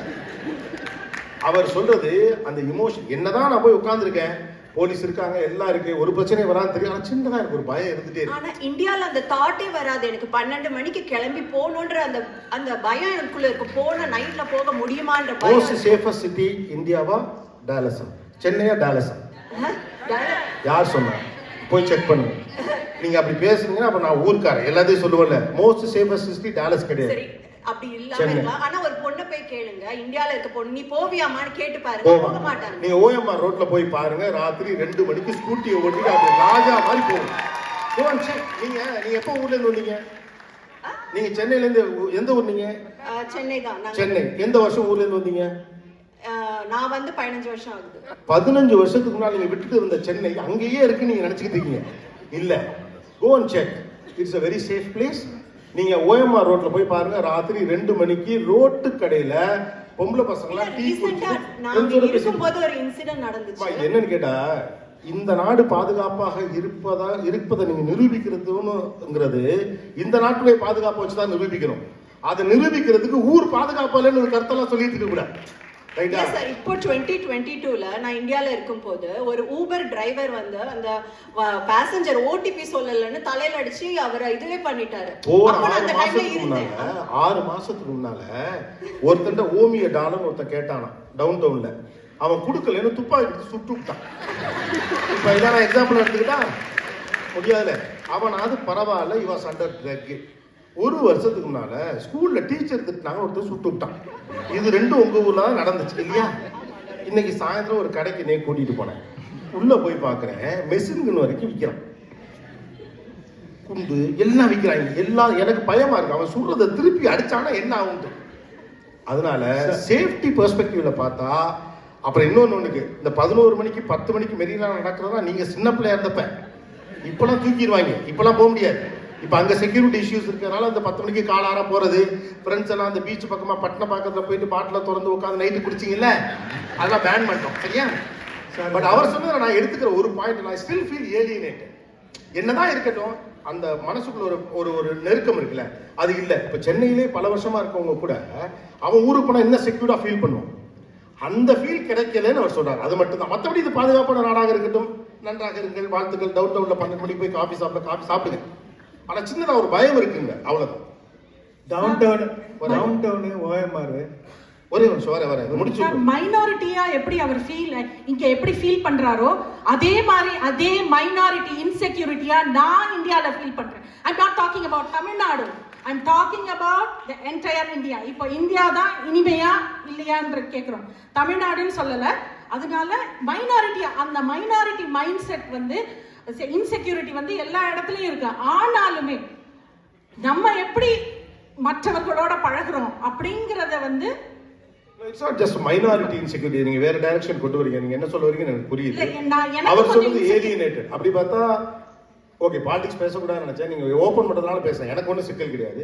அவர் சொல்றது அந்த இமோஷன். என்னதான் நான் போய் உட்கார்ந்துருக்கேன், போலீஸ் இருக்காங்க, எல்லாம் இருக்கு, ஒரு பிரச்சனை வரான்னு தெரியும். ஆனா சின்னதா எனக்கு ஒரு பயம் இருந்துட்டே இருக்கு. ஆனா இந்தியால அந்த தாட்டே வராது எனக்கு. 12 மணிக்கு கிளம்பி போகணுன்ற அந்த பயம் எனக்குள்ள இருக்கு. போன நைட்ல போக முடியுமான்ற பயம். மோஸ்ட் சேஃபஸ்ட் சிட்டி இந்தியாவா டாலஸா? சென்னையா டாலஸா? யார் சொன்னா? போய் செக் பண்ணுங்க. நீங்க அப்படி பேசுறீங்கன்னா அப்ப நான் ஊர்க்காரன் எல்லாத்தையும் சொல்லுவேன்ல. மோஸ்ட் சேஃபஸ்ட் சிட்டி டாலஸ் கிடையாது. சரி, அப்படி இல்லாம ஆனா ஒரு பொண்ணை போய் கேளுங்க, இந்தியால இருக்க பொண்ணு, நீ போவியாமான்னு கேட்டு பாருங்க, போக மாட்டாங்க. நீங்க ஓஎம்ஆர் ரோட்ல போய் பாருங்க, ராத்திரி 2 மணிக்கு ஸ்கூட்டியை ஓட்டிட்டு அப்படி ராஜா மாதிரி போகும். நீங்க எப்போ ஊர்ல இருந்து வந்தீங்க? நீங்க சென்னையில இருந்து எந்த ஊர்? நீங்க சென்னை தான். சென்னை. எந்த வருஷம் ஊர்ல இருந்து வந்தீங்க? நான் வந்து 15 வருஷம் ஆகுது. 15 வருஷத்துக்கு முன்னாடி நீங்க விட்டுட்டு இருந்த சென்னை அங்கேயே இருக்கு நீங்க நினைச்சுக்கிட்டு இருக்கீங்க. இல்ல, go and check. It's a very safe place. நீங்க ஓஎம்ஆர் ரோட்ல போய் பாருங்க, ராத்திரி 2 மணிக்கு ரோட்டு கடையில பொம்பளை பசங்களா டீ குடிச்சுட்டு ஒரு இன்சிடென்ட் நடந்துச்சு. என்னன்னு கேட்டா, இந்த நாடு பாதுகாப்பாக இருப்பதை நீங்க நிரூபிக்கிறதுங்கிறது இந்த நாட்டுடைய பாதுகாப்பை வச்சுதான் நிரூபிக்கணும். அதை நிரூபிக்கிறதுக்கு ஊர் பாதுகாப்பு இல்லைன்னு ஒரு கருத்தெல்லாம் சொல்லிட்டு இருக்க கூடாது. இப்போ 2022ல நான் இந்தியால இருக்கும் போது ஒரு ஊபர் டிரைவர் வந்து அந்த பேசஞ்சர் ஓடிபி சொல்லலன்னு தலையில அடிச்சு அவரை இதுவே பண்ணிட்டாரு. 6 மாசத்துக்கு முன்னால ஒருத்தன் ஓமிய டாலர் ஒருத்தன் கேட்டானா டவுன் டவுன்ல. அவன் கொடுக்கலன்னு துப்பாக்கி சுட்டு விட்டான். இப்ப இதான் நான் எக்ஸாம்பிள் எடுத்துக்கிட்டா முடியாதுல. அவனாவது பரவாயில்ல, இவன் அண்டர் ட்ரக். 1 வருஷத்துக்கு முன்னால ஸ்கூல்ல டீச்சர் திட்டினாங்க, ஒருத்தர் சுட்டு விட்டான். இது ரெண்டும் உங்க ஊர்ல தான் நடந்துச்சு இல்லையா? இன்னைக்கு சாயந்தரம் ஒரு கடைக்கு கூட்டிட்டு போனேன். உள்ள போய் பாக்குறேன், மெஷின் வரைக்கும் விற்கிறான், குண்டு எல்லாம் விற்கிறாங்க. எல்லாம் எனக்கு பயமா இருக்கு, அவன் சுடுறதை திருப்பி அடிச்சானா என்ன ஆகுது. அதனால சேஃப்டி பெர்ஸ்பெக்டிவ்ல பார்த்தா, அப்புறம் இன்னொன்னு இந்த 11 மணிக்கு 10 மணிக்கு மெரினா நடக்கிறதா நீங்க சின்ன பிள்ளையா இருந்தப்ப. இப்பெல்லாம் தூக்கிடுவாங்க, இப்பெல்லாம் போக முடியாது. இப்போ அங்கே செக்யூரிட்டி இஷ்யூஸ் இருக்கிறதுனால அந்த 10 மணிக்கு காலார போகிறது, ஃப்ரெண்ட்ஸ் எல்லாம் அந்த பீச் பக்கமாக பட்டின பக்கத்தில் போயிட்டு பாட்டில் திறந்து உட்காந்து நைட்டு குடிச்சிங்கல்ல, அதெல்லாம் பேன் பண்ணிட்டோம். சரியா? பட் அவர் சொன்னதை நான் எடுத்துக்கிற ஒரு பாயிண்ட், நான் ஸ்டில் ஃபீல் ஏலியனேட். என்னதான் இருக்கட்டும், அந்த மனசுக்குள்ள ஒரு ஒரு ஒரு நெருக்கம் இருக்குல்ல, அது இல்லை. இப்போ சென்னையிலே பல வருஷமா இருக்கவங்க கூட அவன் ஊருக்கு போனால் இன்னும் செக்யூர்டா ஃபீல் பண்ணுவான். அந்த ஃபீல் கிடைக்கலன்னு அவர் சொல்றாரு. அது மட்டும் தான். மற்றபடி இது பாதுகாப்பான நாடாக இருக்கட்டும், நன்றாக இருங்கள், வாழ்த்துக்கள். டவுன் டவுன்ல 12 மணிக்கு போய் காஃபி சாப்பிடுங்க. ஆனா சின்னதா ஒரு பயம் இருக்குங்க, அவ்வளவுதான். டவுன் டவுன் ஓஎம்ஆர் ஒரே நிமிஷம் வர முடிச்சு. மைனாரிட்டியா எப்படி அவர் இங்க எப்படி ஃபீல் பண்றாரோ அதே மாதிரி அதே மைனாரிட்டி இன்செக்யூரிட்டியா நான் இந்தியால ஃபீல் பண்றேன். ஐ am not talking about Tamil Nadu, I am talking about the entire India. இப்போ இந்தியா தான் இனிமையா இல்லையான்ற கேக்குறோம், தமிழ்நாடுன்னு சொல்லல. அதனால மைனாரிட்டி, அந்த மைனாரிட்டி மைண்ட் செட் வந்து இன்செக்யூரிட்டி வந்து எல்லா இடத்துலயும் இருக்கு. ஆனாலுமே நம்ம எப்படி மற்றவர்களோட பழகுறோம் அப்படிங்கறத வந்து it's not just minority insecurity. நீங்க வேற டைரக்ஷன் கொண்டு வரீங்க. நீங்க என்ன சொல்ல வரீங்கன்னு எனக்கு புரியுது. அவர் சொல்றது ஏலியனேட்டட். அப்படி பார்த்தா ஓகே, பாலிடிக்ஸ் பேசக்கூடாதுன்னு நினைச்சேன். நீங்க ஓபன் பண்றதுனால பேசுறேன், எனக்கு ஒன்றும் சிக்கல் கிடையாது.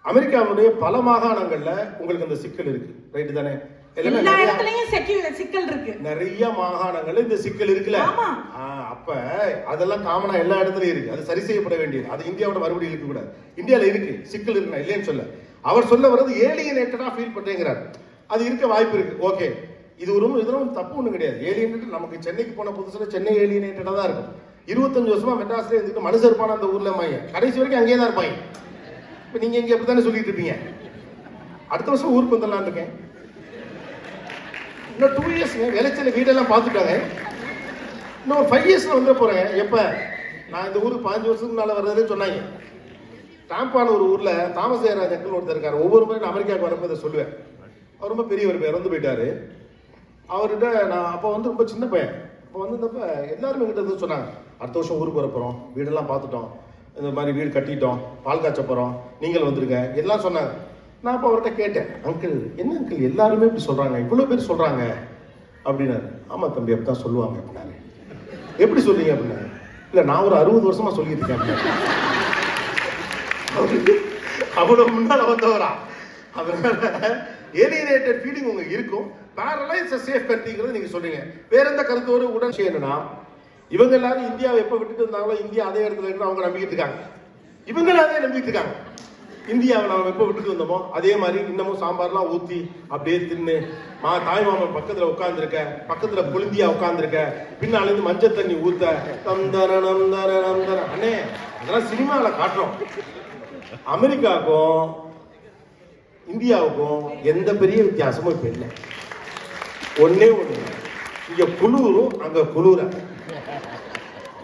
அமெரிக்காவுடைய பல மாகாணங்கள்ல உங்களுக்கு அந்த சிக்கல் இருக்கு, ரைட்டு தானே? எல்லா இடத்துலயும் சிக்கல் இருக்கு. நிறைய மாகாணங்கள்ல இந்த சிக்கல் இருக்குல்ல. அப்ப அதெல்லாம் காமனா எல்லா இடத்துலயும் இருக்கு. அது சரி செய்யப்பட வேண்டியது. அது இந்தியாவோட மறுபடியும் இருக்க கூடாது. இந்தியால இருக்கு சிக்கல் இருக்கு, இல்லைன்னு சொல்ல. அவர் சொல்ல வர்றது ஏலியனேட்டடா ஃபீல் பண்றேங்கிறார். அது இருக்க வாய்ப்பு இருக்கு. ஓகே, இது இதெல்லாம் தப்பு ஒன்றும் கிடையாது. ஏலியனேட்டட் நமக்கு சென்னைக்கு போன புதுசுல சென்னை ஏலியனேட்டடா தான் இருக்கும். 25 வருஷமா மெட்ராஸ்ல இருந்துட்டு மனுஷன் இருப்பான அந்த ஊர்ல மாங்க கடைசி வரைக்கும் அங்கேயே தான் இருப்பாங்க. இப்ப நீங்க இங்க எப்படித்தானே சொல்லிட்டு இருப்பீங்க. அடுத்த வருஷம் ஊருக்கு வந்துடலாம் இருக்கேன். இன்னும் 2 இயர்ஸ் விளைச்சல வீடெல்லாம் பார்த்துட்டாங்க. இன்னும் 5 இயர்ஸ்ல வந்து போறேன். எப்ப நான் இந்த ஊருக்கு 5 வருஷத்துக்கு முன்னால வர்றதுன்னு சொன்னாங்க. டாம்பான ஒரு ஊர்ல தாமஸ் ஜெயராஜ் அங்கிள் ஒருத்தர் இருக்காரு. ஒவ்வொரு முறை நான் அமெரிக்காவுக்கு வரப்போ இதை சொல்லுவேன். அவர் ரொம்ப பெரியவர், இறந்து போயிட்டாரு. அவர்கிட்ட நான் அப்போ வந்து ரொம்ப சின்ன பையன். அப்போ வந்தப்ப எல்லாருமே கிட்ட சொன்னாங்க, அடுத்த வருஷம் ஊருக்கு வர போறோம், வீடெல்லாம் பார்த்துட்டோம், இந்த மாதிரி வீடு கட்டிட்டோம், பால் காய்ச்ச போறோம், நீங்கள் வந்துருங்க எல்லாம் சொன்னாங்க. நான் அப்போ அவர்கிட்ட கேட்டேன், அங்கிள் என்ன அங்கிள் எல்லாருமே இப்படி சொல்றாங்க, இவ்வளோ பேர் சொல்றாங்க அப்படின்னாரு. ஆமா தம்பி அப்படிதான் சொல்லுவாங்க அப்படின்னாரு. எப்படி சொல்றீங்க அப்படின்னாரு. இல்லை நான் ஒரு 60 வருஷமா சொல்லிட்டு இருக்கேன். அவ்வளவு முன்னால வந்தவரா. அதனால ஏலியனேட்டட் ஃபீலிங் உங்களுக்கு இருக்கும். பேரலைஸ் சேஃப் கண்ட்ரிங்கிறது நீங்க சொல்றீங்க. வேற எந்த கருத்தோடு உடன் என்னன்னா, இவங்க எல்லாரும் இந்தியாவை எப்ப விட்டுட்டு இருந்தாங்களோ இந்தியா அதே இடத்துல இருந்து அவங்க நம்பிக்கிட்டு இருக்காங்க. இவங்களும் அதே நம்பிக்கிட்டு இருக்காங்க. இந்தியாவை நம்ம எப்ப விட்டுட்டு வந்தோமோ அதே மாதிரி இன்னமும் சாம்பார்லாம் ஊத்தி அப்படியே தின்னு, தாய் மாமன் பக்கத்துல உட்கார்ந்துருக்க, பக்கத்துல குளிந்தியா உட்கார்ந்துருக்க, பின்னால இருந்து மஞ்சள் தண்ணி ஊத்த அண்ணே, அதெல்லாம் சினிமாவில் காட்டுறோம். அமெரிக்காவுக்கும் இந்தியாவுக்கும் எந்த பெரிய வித்தியாசமும் இப்ப இல்லை. ஒன்னே ஒண்ணு, இங்க குளிரும் அங்க குளிர.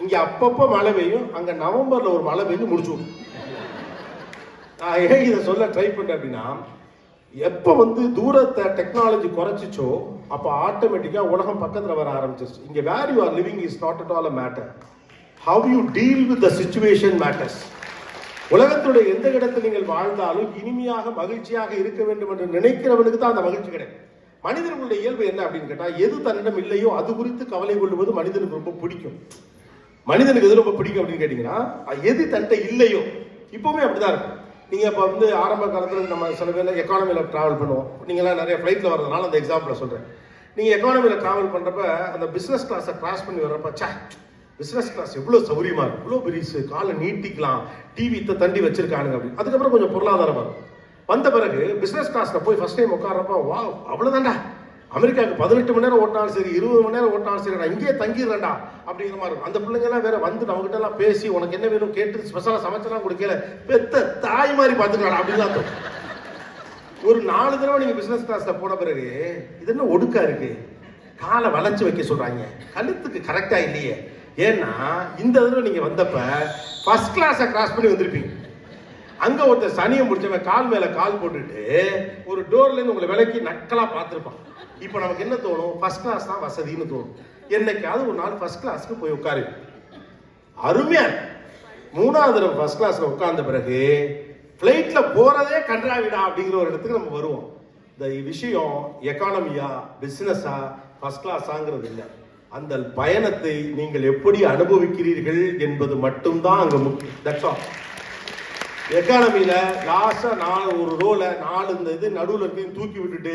இங்க அப்பப்ப மழை பெய்யும், அங்க நவம்பர்ல ஒரு மழை பெய்ஞ்சு முடிச்சு விடும். நான் ஏன் இதை சொல்ல ட்ரை பண்றேன் அப்படின்னா, எப்ப வந்து தூரத்தை டெக்னாலஜி குறைச்சிச்சோ அப்ப ஆட்டோமேட்டிக்கா உலகம் பக்கத்துல வர ஆரம்பிச்சிருச்சு. இங்க where you are living is not at all a matter. how you deal with the situation matters. உலகத்துடைய எந்த இடத்தில் நீங்கள் வாழ்ந்தாலும் இனிமையாக மகிழ்ச்சியாக இருக்க வேண்டும் என்று நினைக்கிறவனுக்கு தான் அந்த மகிழ்ச்சி கிடைக்கும். மனிதர்களுடைய இயல்பு என்ன அப்படின்னு கேட்டா, எது தன்னிடம் இல்லையோ அது குறித்து கவலை கொள்வது மனிதனுக்கு ரொம்ப பிடிக்கும். மனிதனுக்கு எது ரொம்ப பிடிக்கும் அப்படின்னு கேட்டீங்கன்னா, எது தன்னிட்ட இல்லையோ. இப்பவுமே அப்படிதான் இருக்கும். நீங்க இப்ப வந்து ஆரம்ப காலத்துல நம்ம சில பேர் எக்கானமில டிராவல் பண்ணுவோம். நீங்களாம் நிறைய ஃபிளைட்ல வர்றதுனால அந்த எக்ஸாம்பிள சொல்றேன். நீங்க எக்கானமில டிராவல் பண்றப்ப அந்த பிசினஸ் கிளாஸை கிராஸ் பண்ணி வர்றப்ப, பிசினஸ் கிளாஸ் எவ்வளவு சௌரியமா இருக்கு, இவ்வளவு பெரிய காலை நீட்டிக்கலாம், டிவி தண்டி வச்சிருக்கானுங்க அப்படின்னு. அதுக்கப்புறம் கொஞ்சம் பொருளாதாரம் வரும். வந்த பிறகு பிசினஸ் கிளாஸ்ல போய் ஃபர்ஸ்ட் டைம் உட்கார்றப்ப, வா அவ்வளவுதான்டா, அமெரிக்காவுக்கு 18 மணி நேரம் ஓட்டினாலும் சரி, 20 மணி நேரம் ஓட்டினாலும் சரி, நான் இங்கேயே தங்கிடுறேன்டா அப்படிங்கிற மாதிரி இருக்கும். அந்த பிள்ளைங்க எல்லாம் வேற வந்து நம்ம கிட்ட எல்லாம் பேசி உனக்கு என்ன வேணும் கேட்டு ஸ்பெஷலா சமைச்செல்லாம் கொடுக்கல, பெத்த தாய் மாதிரி பாத்துக்கலாம் அப்படின்னு தான். ஒரு 4 தடவை நீங்க பிசினஸ் கிளாஸ்ல போன பிறகு இது என்ன ஒடுக்கா இருக்கு, காலை வளைச்சு வைக்க சொல்றாங்க, கழுத்துக்கு கரெக்டா இல்லையே. ஏன்னா இந்த தடவை நீங்க வந்தப்ப ஃபர்ஸ்ட் கிளாஸை கிராஸ் பண்ணி வந்திருப்பீங்க. அங்க ஒருத்தர் சனியம் முடிச்சவன் கால் மேல கால் போட்டுட்டு ஒரு டோர்ல இருந்து உங்களை விலைக்கு நக்கலா பார்த்திருப்பான். இப்ப நமக்கு என்ன தோணும், ஃபர்ஸ்ட் கிளாஸ் தான் வசதின்னு தோணும். என்னைக்காவது ஒரு நாள் ஃபர்ஸ்ட் கிளாஸ்க்கு போய் உட்காரு, அருமையா. 3வது தடவை ஃபர்ஸ்ட் கிளாஸ்ல உட்கார்ந்த பிறகு பிளைட்ல போறதே கன்றாவிடா அப்படிங்கிற ஒரு இடத்துக்கு நம்ம வருவோம். இந்த விஷயம் எக்கானமியா பிசினஸா ஃபர்ஸ்ட் கிளாஸாங்கிறது இல்லை, அந்த பயணத்தை நீங்கள் எப்படி அனுபவிக்கிறீர்கள் என்பது மட்டும்தான் அங்க முக்கியம். That's all. எக்கானமியில லாஸ்டா ஒரு ரோல 4 இந்த இது நடுவில் இருக்கையும் தூக்கி விட்டுட்டு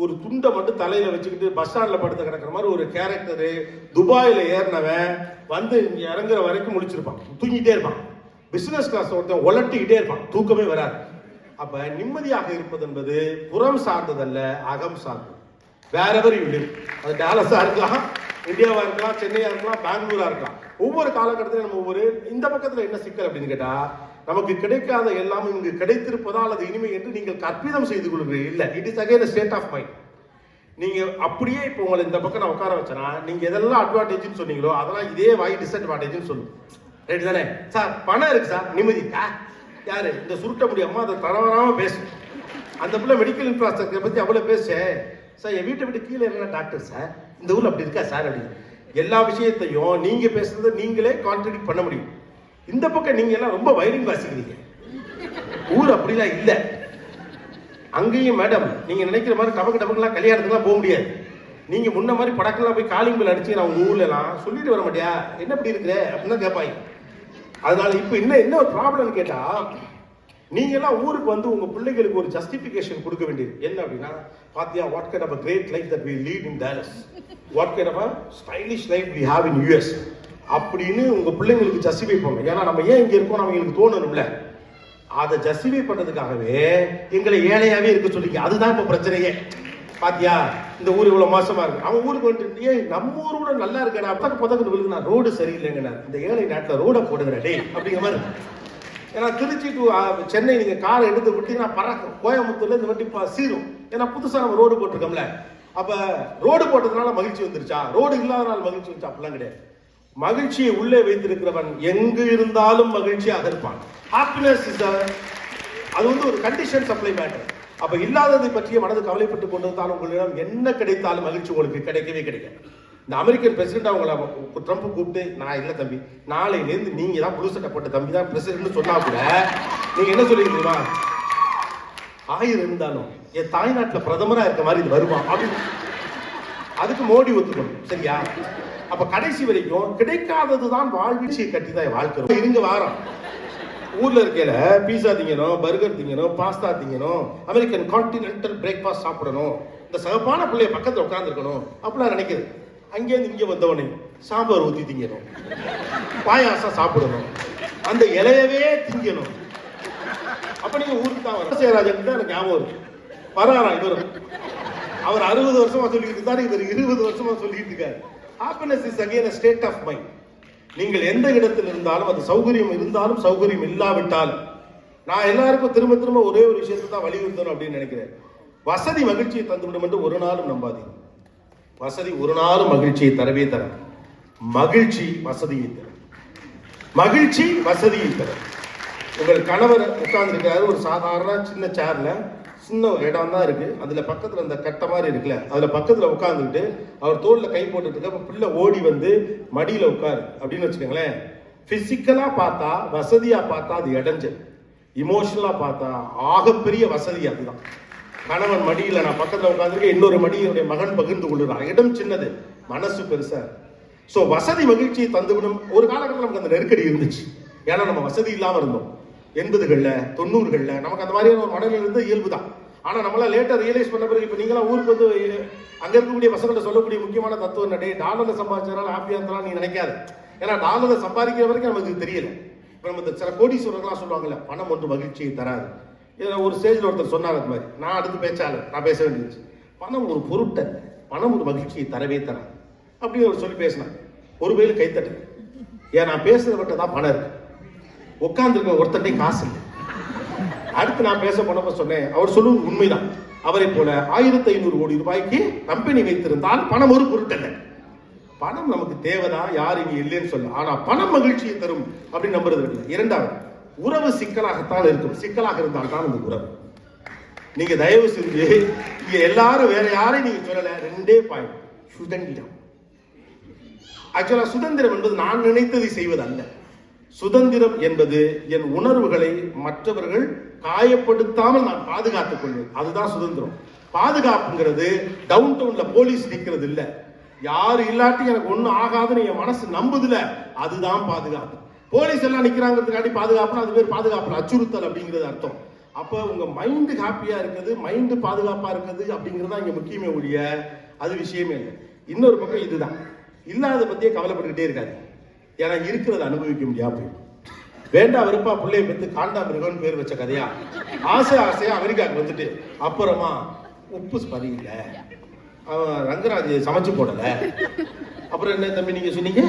ஒரு துண்டை மட்டும் தலையில வச்சுக்கிட்டு பஸ் ஸ்டாண்ட்ல படுத்து கிடக்கிற மாதிரி ஒரு கேரக்டரு துபாயில ஏறினவன் வந்து இங்க இறங்குற வரைக்கும் முடிச்சிருப்பான், தூங்கிட்டே இருப்பான். பிசினஸ் கிளாஸ் ஒருத்தன் உலட்டிக்கிட்டே இருப்பான், தூக்கமே வராது. அப்ப நிம்மதியாக இருப்பது என்பது புறம் சார்ந்ததல்ல, அகம் சார்ந்தது. வேற எவர் யூ லிவ், அது டாலஸா இருக்கலாம், இந்தியாவா இருக்கலாம், சென்னையா இருக்கலாம், பெங்களூரா இருக்கலாம். ஒவ்வொரு காலகட்டத்திலும் நம்ம ஒவ்வொரு இந்த பக்கத்துல என்ன சிக்கல் அப்படின்னு கேட்டா, நமக்கு கிடைக்காத எல்லாமே இங்கு கிடைத்திருப்பதால் அது இனிமை என்று நீங்கள் கற்பிதம் செய்து கொள்கிறீர்கள். இல்ல, it is again state of mind. நீங்க அப்படியே இப்போ உங்களை இந்த பக்கம் நான் உட்கார வச்சேன்னா நீங்க எதெல்லாம் அட்வான்டேஜ்னு சொன்னீங்களோ அதெல்லாம் இதே வாய் டிஸ்அட்வான்டேஜ்னு சொல்லுங்க. ரைட் தானே சார்? பணம் இருக்கு சார், நிம்மதி யாரு இந்த சுருட்ட முடியாம அதை தரவராம பேசும். அந்த பிள்ளை மெடிக்கல் இன்ஃப்ராஸ்ட்ரக்சர் பத்தி அவ்வளவு பேச சார், என் வீட்டை விட்டு கீழே என்ன டாக்டர் சார், இந்த ஊர்ல அப்படி இருக்கா சார் அப்படின்னு எல்லா விஷயத்தையும் நீங்க பேசுறதை நீங்களே கான்ட்ராடிக்ட் பண்ண முடியும். இந்த பக்கம் நீங்க எல்லாம் ரொம்ப வயலின் வாசிக்கிறீங்க, ஊர் அப்படிலாம் இல்ல. அங்கேயும் மேடம் நீங்க நினைக்கிற மாதிரி டபக்குலாம் கல்யாணத்துக்குலாம் போக முடியாது. நீங்க முன்ன மாதிரி படக்கெல்லாம் போய் காலிங் பில் அடிச்சு நான் உங்க ஊர்ல எல்லாம் சொல்லிட்டு வர மாட்டியா, என்ன இப்படி இருக்கிற அப்படின்னு தான் கேட்பாங்க. அதனால இப்ப என்ன ஒரு ப்ராப்ளம்னு கேட்டா, நீங்க எல்லாம் ஊருக்கு வந்து உங்க பிள்ளைகளுக்கு ஒரு ஜஸ்டிபிகேஷன் கொடுக்க வேண்டியது என்ன அப்படின்னா, பாத்தியா what kind of a great life that we lead in Dallas, what kind of a stylish life we have in US அப்படின்னு உங்க பிள்ளைங்களுக்கு ஜஸ்டிஃபை பண்ணணும். ஏன்னா நம்ம ஏன் இங்க இருக்கோம் அவங்களுக்கு தோணணும்ல. அதை ஜஸ்டிஃபை பண்றதுக்காகவே எங்களை ஏழையாவே இருக்க சொல்லிக்க. அதுதான் இப்ப பிரச்சனையே. பாத்தியா இந்த ஊர் இவ்வளவு மோசமா இருக்கு, அவன் ஊருக்கு வந்துட்டு ஏன் நம்ம ஊரு கூட நல்லா இருக்கா, புதக்கு விழுகுனா ரோடு சரியில்லைங்கண்ணா, இந்த ஏழை நாட்டுல ரோட போடுங்கிற டே அப்படிங்கிற மாதிரி. ஏன்னா திருச்சி டு சென்னை நீங்க காரை எடுத்து விட்டீங்கன்னா பறக்கும், கோயம்புத்தூர்ல இந்த வண்டி சீரும். ஏன்னா புதுசா நம்ம ரோடு போட்டிருக்கோம்ல. அப்ப ரோடு போட்டதுனால மகிழ்ச்சி வந்துருச்சா, ரோடு இல்லாதனால மகிழ்ச்சி வந்துச்சா? அப்படிலாம் கிடையாது. மகிழ்ச்சியை உள்ளே வைத்திருக்கிறவன் எங்கு இருந்தாலும் மகிழ்ச்சியாக இருப்பான். ஹாப்பினஸ் இஸ் அது வந்து ஒரு கண்டிஷன் சப்ளை மேட்டர். அப்ப இல்லாததை பற்றிய மனது கவலைப்பட்டு கொண்டிருந்தாலும் உங்களிடம் என்ன கிடைத்தாலும் மகிழ்ச்சி உங்களுக்கு கிடைக்கவே கிடைக்காது. இந்த அமெரிக்கன் பிரசிடென்ட் அவங்கள ட்ரம்ப் கூப்பிட்டு, நான் இல்ல தம்பி, நாளையிலேருந்து நீங்க தான் புது சட்டை போட்ட தம்பி தான் பிரசிடென்ட் சொன்னா கூட நீங்க என்ன சொல்லிருக்கீங்களா, 1000 இருந்தாலும் என் தாய்நாட்டுல பிரதமரா இருக்க மாதிரி இது வருமா அப்படின்னு அதுக்கு மோடி ஒத்துக்கணும். சரியா? அப்ப கடைசி வரைக்கும் கிடைக்காததுதான் வாழ்விச்சியை கட்டி தான் வாழ்க்கை. இருங்க வாரம் ஊர்ல இருக்கையில பீஸா திங்கணும், பர்கர் திங்கணும், பாஸ்தா திங்கணும், அமெரிக்கன் கான்டினென்டல் பிரேக்ஃபாஸ்ட் சாப்பிடணும், இந்த சிறப்பான பிள்ளைய பக்கத்துல உட்காந்துருக்கணும் அப்படிலாம் நினைக்கிறது. அங்கேருந்து இங்க வந்தவனே சாம்பார் ஊத்தி திங்கணும், பாயாசம் சாப்பிடணும், அந்த இலையவே திங்கணும். அப்ப நீங்க ஊருக்கு தான் வர சேராஜன் தான் எனக்கு ஞாபகம் இருக்கு. வராரா இவரும், அவர் 60 வருஷமா சொல்லிட்டு இருந்தாரு, இவர் 20 வருஷமா சொல்லிட்டு இருக்காரு. Happiness is again a state of mind. நீங்கள் எந்த இடத்தில் இருந்தாலும் அது சௌகரியம் இருந்தாலும் சௌகரியம் இல்லாவிட்டால், நான் எல்லாருக்கும் திரும்ப திரும்ப ஒரே ஒரு விஷயத்தை தான் வலியுறுத்தணும் அப்படின்னு நினைக்கிறேன். வசதி மகிழ்ச்சியை தந்துவிடும் என்று ஒரு நாளும் நம்பாதீங்க. வசதி ஒரு நாளும் மகிழ்ச்சியை தரவே தர. மகிழ்ச்சி வசதியை தரும், மகிழ்ச்சி வசதியை தரும். உங்கள் கணவர் உட்கார்ந்து இருக்காரு ஒரு சாதாரண சின்ன சேர்ல, சின்ன ஒரு இடம் தான் இருக்கு, அதுல பக்கத்துல அந்த கட்டை மாதிரி இருக்குல்ல, அதுல பக்கத்துல உட்காந்துக்கிட்டு அவர் தோல்ல கை போட்டுட்டு இருக்க பிள்ளை ஓடி வந்து மடியில உட்காரு அப்படின்னு வச்சுக்கோங்களேன். பிசிக்கலா பார்த்தா வசதியா பார்த்தா அது இடைஞ்சல், இமோஷனலா பார்த்தா ஆகப்பெரிய வசதி அதுதான். கணவன் மடியில நான் பக்கத்துல உட்காந்துருக்க, இன்னொரு மடியினுடைய மகன் பகிர்ந்து கொள்ளுறான். இடம் சின்னது, மனசு பெருசா. சோ வசதி மகிழ்ச்சியை தந்துவிடும். ஒரு காலகட்டத்தில் நமக்கு அந்த நெருக்கடி இருந்துச்சு, ஏன்னா நம்ம வசதி இல்லாம இருந்தோம். 80களில் 90களில் நமக்கு அந்த மாதிரியான ஒரு மனநிலை இருந்து இயல்பு தான். ஆனா நம்மளா லேட்டா ரியலைஸ் பண்ண பிறகு இப்ப நீங்களாம் ஊருக்கு வந்து அங்க இருக்கக்கூடிய பசங்கள்ட்ட சொல்லக்கூடிய முக்கியமான தத்துவம் என்ன, டாலர்ல சம்பாதிச்சாலும் ஹாப்பியா இருந்தாலும் நீ நினைக்காது. ஏன்னா டாலர்ல சம்பாதிக்கிற வரைக்கும் நமக்கு தெரியல. இப்ப நம்ம சில கோடீஸ்வரர்கள்லாம் சொல்லுவாங்கல்ல, பணம் ஒன்று மகிழ்ச்சியை தராது. ஒரு ஸ்டேஜ்ல ஒருத்தர் சொன்னார் அது மாதிரி, நான் அடுத்து பேச்சாளர், நான் பேச வேண்டியது, பணம் ஒரு பொருட்டை, பணம் ஒரு மகிழ்ச்சியை தரவே தராது அப்படின்னு அவர் சொல்லி பேசினார். ஒரு பேரு கைத்தட்டு. ஏன் நான் பேசுறத மட்டும் தான் பணம் இருக்கு, உட்கார்ந்துருக்க ஒருத்தட்டே காசு இல்லை. அடுத்து நான் பேச போனப்ப சொன்னேன், அவர் சொல்லுவது உண்மைதான். அவரை போல 1500 கோடி ரூபாய்க்கு கம்பெனி வைத்திருந்தால் பணம் ஒரு பொருட்டல்ல. பணம் நமக்கு தேவைதான், யார் இங்க இல்லைன்னு சொல்ல, ஆனா பணம் மகிழ்ச்சியை தரும் அப்படின்னு நம்புறது இல்லை. இரண்டாவது, உறவு சிக்கலாகத்தான் இருக்கும். சிக்கலாக இருந்தால் தான் இந்த உறவு. நீங்க தயவு செஞ்சு இங்க எல்லாரும் வேற யாரையும் நீங்க சொல்லல, 2 பாயிண்ட். சுதந்திரம். ஆக்சுவலா சுதந்திரம் என்பது நான் நினைத்ததை செய்வது அல்ல. சுதந்திரம் என்பது என் உணர்வுகளை மற்றவர்கள் காயப்படுத்தாமல் நான் பாதுகாத்துக் கொள்வேன், அதுதான் சுதந்திரம். பாதுகாப்புங்கிறது டவுன் டவுன்ல போலீஸ் நிக்கிறது இல்ல, யாரு இல்லாட்டி எனக்கு ஒண்ணும் ஆகாதுன்னு என் மனசு நம்புதுல, அதுதான் பாதுகாப்பு. போலீஸ் எல்லாம் நிக்கிறாங்கிறதுக்காண்டி பாதுகாப்புனா அது பேர் பாதுகாப்பு அச்சுறுத்தல் அப்படிங்கிறது அர்த்தம். அப்ப உங்க மைண்டு ஹாப்பியா இருக்குது, மைண்டு பாதுகாப்பா இருக்குது அப்படிங்கிறது தான் இங்க முக்கியமே ஒழிய அது விஷயமே இல்லை. இன்னொரு பக்கம் இதுதான், இல்லாத பத்தியே கவலைப்பட்டுக்கிட்டே இருக்காது. ஏன்னா இருக்கிறத அனுபவிக்க முடியாது போயிடும். வேண்டா வெறுப்பா பிள்ளைய பெற்று காண்டா மிருகம்னு பேர் வச்ச கதையா ஆசையா அமெரிக்காவுக்கு வந்துட்டு அப்புறமா உப்பு சரியில்லை, அவன் ரங்கராஜ் சமைச்சு போடல, அப்புறம் என்ன தம்பி நீங்க சொன்னீங்க,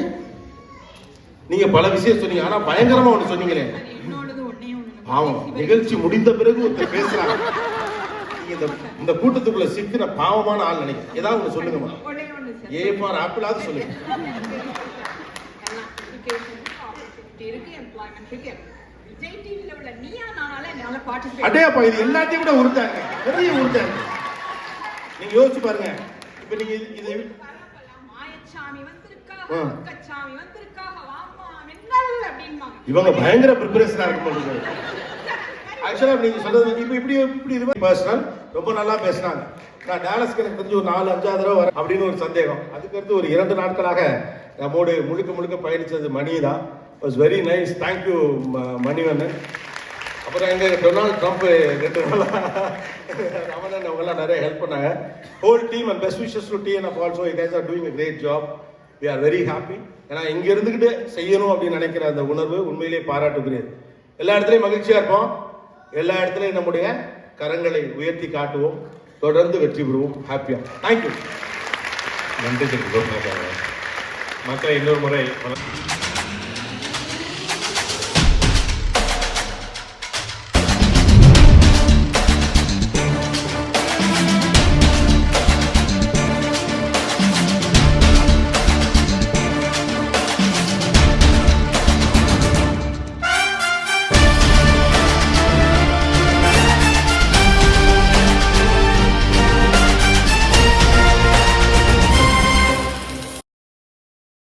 நீங்க பல விஷயம் சொன்னீங்க, ஆனா பயங்கரமா ஒண்ணு சொன்னீங்களே. ஆமா, நிகழ்ச்சி முடிந்த பிறகு ஒருத்தர் பேசுறாங்க, நீங்க இந்த கூட்டத்துக்குள்ள சிக்கின பாவமான ஆள் நினைக்கிறேன். ஏதாவது ஒண்ணு சொல்லுங்கம்மா. ஏ ஃபார் ஆப்பிளாவது சொல்லுங்க. அடையாப்பா இது எல்லாத்தையும் கூட உருட்டாங்க, நிறைய உருட்டாங்க. நீங்க யோசிச்சு பாருங்க. இப்ப நீங்க இது இவங்க பயங்கர ப்ரிப்பரேஷனா இருக்கும். ஆக்சுவலா நீங்க சொல்றது இப்ப இப்படி பர்சனல் ரொம்ப நல்லா பேசினாங்க. நான் டாலஸ்க்கு எனக்கு தெரிஞ்சு ஒரு 4-5 தடவை வர அப்படின்னு ஒரு சந்தேகம். அதுக்கடுத்து ஒரு 2 நாட்களாக நம்மோடு முழுக்க பயணிச்சது மணி தான். Was very nice. Thank you Manivannan. அப்புறம் எங்க டொனால்ட் ட்ரம்ப் 2 நாளா ரமணன் அவங்கெல்லாம் நிறைய ஹெல்ப் பண்ணாங்க. Whole team and best wishes to TNF also. You guys are doing a great job. We are very happy. ஏன்னா இங்க இருந்துகிட்டு செய்யணும் அப்படின்னு நினைக்கிற அந்த உணர்வு உண்மையிலேயே பாராட்டுகிறேன். எல்லா இடத்துலையும் மகிழ்ச்சியா இருப்போம், எல்லா இடத்துலையும் நம்முடைய கரங்களை உயர்த்தி காட்டுவோம், தொடர்ந்து வெற்றி பெறுவோம். ஹாப்பியா. தேங்க்யூ. நன்றி. மக்களை இன்னொரு முறை